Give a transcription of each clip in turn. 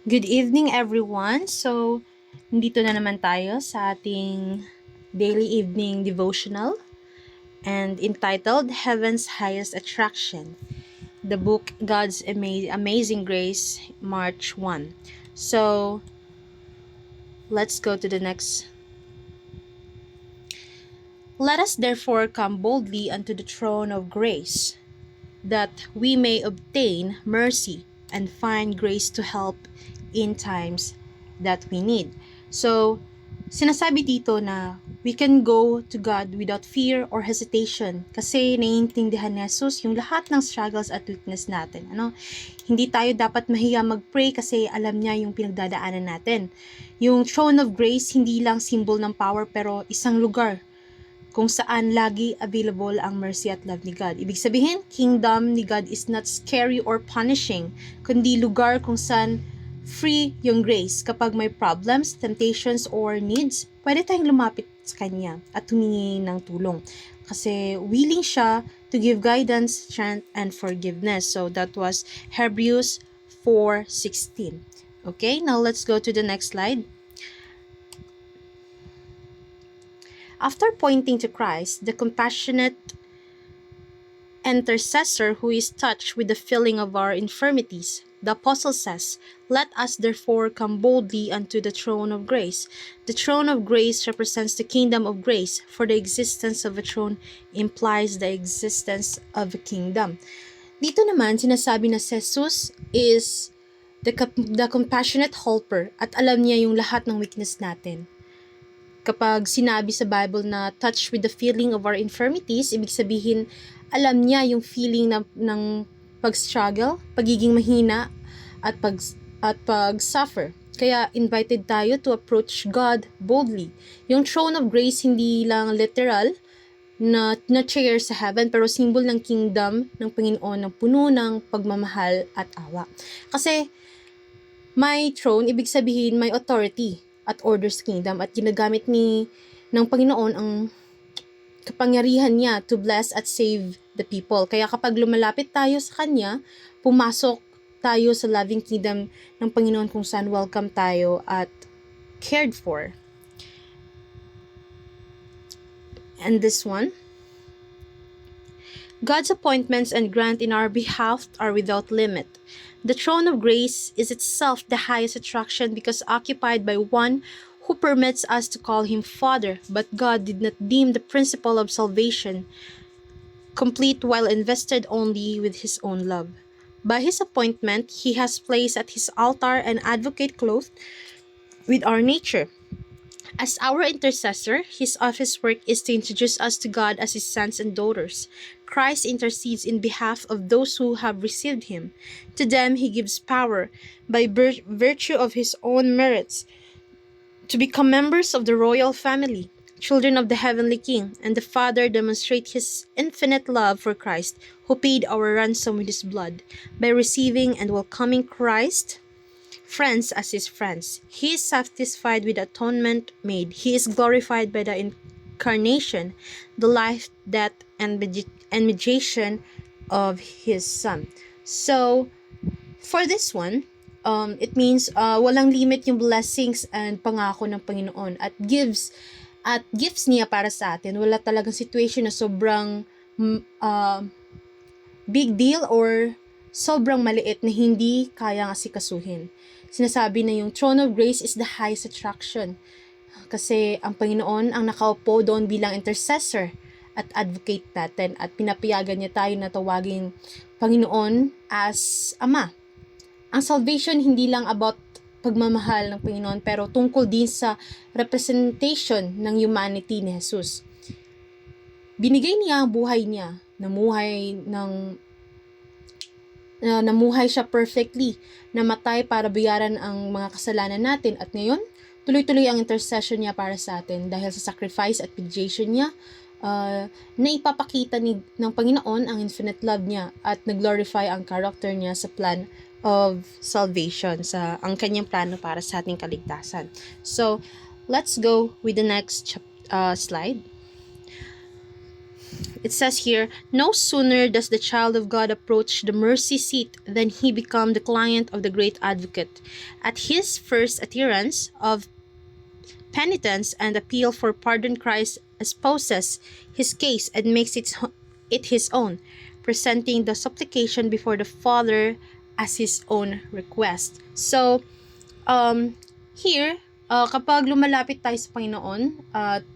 Good evening everyone. So, nandito na naman tayo sa ating daily evening devotional and entitled Heaven's Highest Attraction. The book God's Amazing Grace, March 1. So, let's go to the next. Let us therefore come boldly unto the throne of grace, that we may obtain mercy and find grace to help in times that we need. So, sinasabi dito na we can go to God without fear or hesitation kasi naiintindihan ni Jesus yung lahat ng struggles at weakness natin. Hindi tayo dapat mahiya mag-pray kasi alam niya yung pinagdadaanan natin. Yung throne of grace, hindi lang symbol ng power pero isang lugar kung saan lagi available ang mercy at love ni God. Ibig sabihin, kingdom ni God is not scary or punishing, kundi lugar kung saan free yung grace. Kapag may problems, temptations, or needs, pwede tayong lumapit sa Kanya at humingi ng tulong. Kasi willing siya to give guidance, strength, and forgiveness. So that was Hebrews 4:16. Okay, now let's go to the next slide. After pointing to Christ, the compassionate intercessor who is touched with the feeling of our infirmities, the apostle says, "Let us therefore come boldly unto the throne of grace." The throne of grace represents the kingdom of grace, for the existence of a throne implies the existence of a kingdom. Dito naman, sinasabi na Jesus is the compassionate helper at alam niya yung lahat ng weakness natin. Kapag sinabi sa Bible na touch with the feeling of our infirmities, ibig sabihin, alam niya yung feeling ng pag-struggle, pagiging mahina, at pag-suffer. Kaya invited tayo to approach God boldly. Yung throne of grace, hindi lang literal na chair sa heaven, pero symbol ng kingdom ng Panginoon ng puno ng pagmamahal at awa. Kasi may throne, ibig sabihin may authority at orders kingdom at ginagamit ng Panginoon ang kapangyarihan niya to bless at save the people. Kaya kapag lumalapit tayo sa Kanya, pumasok tayo sa loving kingdom ng Panginoon kung saan welcome tayo at cared for. And this one, God's appointments and grant in our behalf are without limit. The throne of grace is itself the highest attraction because occupied by one who permits us to call him Father, but God did not deem the principle of salvation complete while invested only with his own love. By his appointment, he has placed at his altar an advocate clothed with our nature. As our intercessor, his office work is to introduce us to God as his sons and daughters. Christ intercedes in behalf of those who have received him. To them he gives power, by virtue of his own merits, to become members of the royal family, children of the heavenly King, and the Father demonstrate his infinite love for Christ, who paid our ransom with his blood. By receiving and welcoming Christ, friends as his friends, he is satisfied with the atonement made. He is glorified by the incarnation, the life, death, and mediation of his Son. So, for this one, it means walang limit yung blessings and pangako ng Panginoon at gifts niya para sa atin. Wala talagang situation na sobrang big deal or sobrang maliit na hindi kayang asikasuhin. Sinasabi na yung throne of grace is the highest attraction kasi ang Panginoon ang nakaupo doon bilang intercessor at advocate natin at pinapayagan niya tayo na tawagin Panginoon as Ama. Ang salvation hindi lang about pagmamahal ng Panginoon pero tungkol din sa representation ng humanity ni Jesus. Binigay niya ang buhay niya, namuhay siya perfectly, namatay para bayaran ang mga kasalanan natin at ngayon, tuloy-tuloy ang intercession niya para sa atin dahil sa sacrifice at mediation niya, na ipapakita ng Panginoon ang infinite love niya at nag-glorify ang character niya sa plan of salvation, sa ang kanyang plano para sa ating kaligtasan. So, let's go with the next slide. It says here, no sooner does the child of God approach the mercy seat than he become the client of the great advocate. At his first utterance of penitence and appeal for pardon, Christ espouses his case and makes it his own, presenting the supplication before the Father as his own request. So, here, kapag lumalapit tayo sa Panginoon at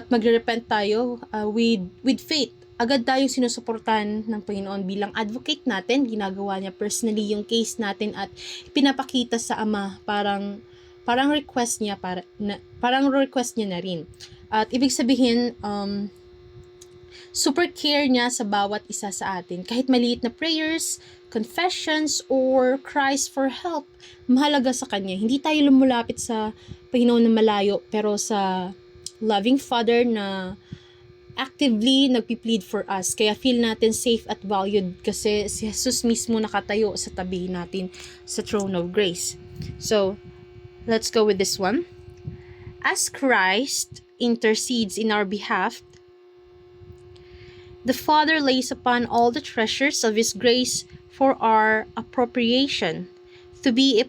magre-repent tayo with faith, agad tayong sinusuportahan ng Panginoon bilang advocate natin. Ginagawa niya personally yung case natin at pinapakita sa Ama, parang request niya parang request niya na rin. At ibig sabihin, super care niya sa bawat isa sa atin. Kahit maliit na prayers, confessions, or cries for help, mahalaga sa Kanya. Hindi tayo lumulapit sa Panginoon na malayo, pero sa loving Father na actively nagpi-plead for us. Kaya feel natin safe at valued kasi si Jesus mismo nakatayo sa tabi natin sa throne of grace. So, let's go with this one. As Christ intercedes in our behalf, the Father lays upon all the treasures of His grace for our appropriation, to be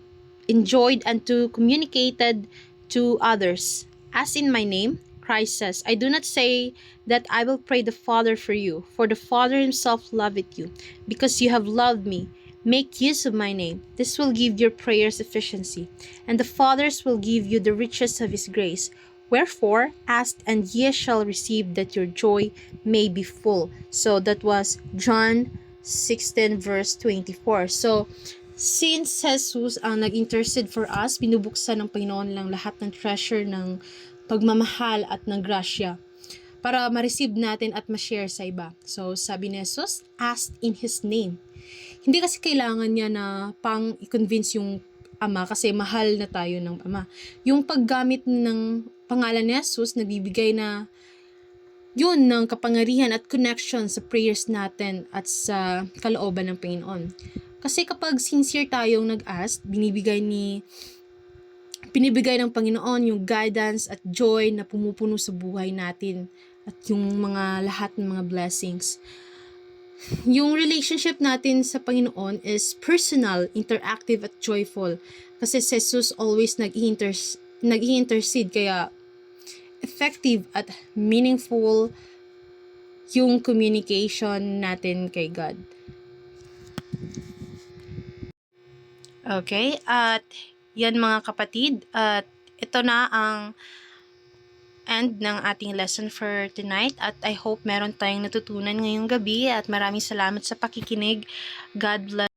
enjoyed and to communicated to others. As in my name, Christ says, I do not say that I will pray the Father for you, for the Father himself loveth you, because you have loved me. Make use of my name. This will give your prayers efficiency, and the Fathers will give you the riches of his grace. Wherefore, ask and ye shall receive, that your joy may be full. So that was John 16 verse 24. So, since Jesus ang nag-intercede for us, binubuksan ng Panginoon lang lahat ng treasure ng pagmamahal at ng grasya para ma-receive natin at ma-share sa iba. So, sabi ni Jesus, ask in His name. Hindi kasi kailangan niya na pang i-convince yung Ama kasi mahal na tayo ng Ama. Yung paggamit ng pangalan ni Jesus, nagbibigay na yun ng kapangyarihan at connection sa prayers natin at sa kalooban ng Panginoon. Kasi kapag sincere tayong nag-ask, binibigay ng Panginoon yung guidance at joy na pumupuno sa buhay natin at yung mga lahat ng mga blessings. Yung relationship natin sa Panginoon is personal, interactive at joyful kasi si Jesus always nag-i-intercede kaya effective at meaningful yung communication natin kay God. Okay, at yan mga kapatid, at ito na ang end ng ating lesson for tonight at I hope meron tayong natutunan ngayong gabi at maraming salamat sa pakikinig. God bless.